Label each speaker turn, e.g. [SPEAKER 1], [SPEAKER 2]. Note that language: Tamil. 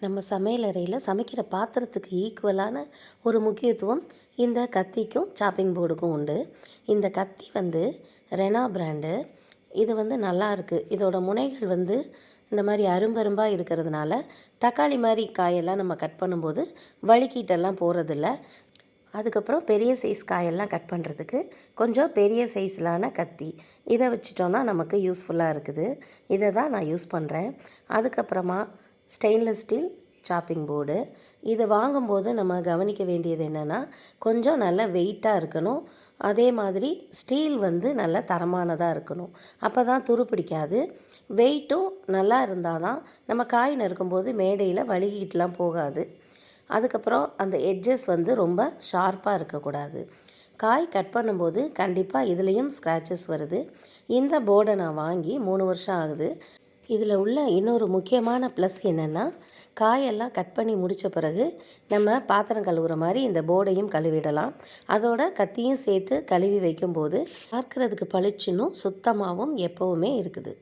[SPEAKER 1] நம்ம சமையலறையில் சமைக்கிற பாத்திரத்துக்கு ஈக்குவலான ஒரு முக்கியத்துவம் இந்த கத்திக்கும் சாப்பிங் போர்டுக்கும் உண்டு. இந்த கத்தி வந்து ரெனா பிராண்டு. இது வந்து நல்லா இருக்குது. இதோட முனைகள் வந்து இந்த மாதிரி அரும்பரும்பாக இருக்கிறதுனால தக்காளி மாதிரி காயெல்லாம் நம்ம கட் பண்ணும்போது வழுக்கிட்டெல்லாம் போகிறதில்ல. அதுக்கப்புறம் பெரிய சைஸ் காயெல்லாம் கட் பண்ணுறதுக்கு கொஞ்சம் பெரிய சைஸ்லான கத்தி, இதை வச்சிட்டோன்னா நமக்கு யூஸ்ஃபுல்லாக இருக்குது. இதை தான் நான் யூஸ் பண்ணுறேன். அதுக்கப்புறமா ஸ்டெயின்லெஸ் ஸ்டீல் சாப்பிங் போர்டு. இது வாங்கும்போது நம்ம கவனிக்க வேண்டியது என்னென்னா, கொஞ்சம் நல்ல வெயிட்டாக இருக்கணும். அதே மாதிரி ஸ்டீல் வந்து நல்ல தரமானதாக இருக்கணும். அப்போ தான் துரு பிடிக்காது. வெயிட்டும் நல்லா இருந்தால் தான் நம்ம காய் நறுக்கும்போது மேடையில் வழுகிட்டுலாம் போகாது. அதுக்கப்புறம் அந்த எட்ஜஸ் வந்து ரொம்ப ஷார்ப்பாக இருக்கக்கூடாது. காய் கட் பண்ணும்போது கண்டிப்பாக இதுலேயும் ஸ்க்ராச்சஸ் வருது. இந்த போர்டை நான் வாங்கி 3 வருஷம் ஆகுது. இதில் உள்ள இன்னொரு முக்கியமான ப்ளஸ் என்னென்னா, காயெல்லாம் கட் பண்ணி முடித்த பிறகு நம்ம பாத்திரம் கழுவுற மாதிரி இந்த போர்டையும் கழுவிடலாம். அதோட கத்தியும் சேர்த்து கழுவி வைக்கும்போது பார்க்குறதுக்கு பளிச்சுன்னும் சுத்தமாகவும் எப்போவுமே இருக்குது.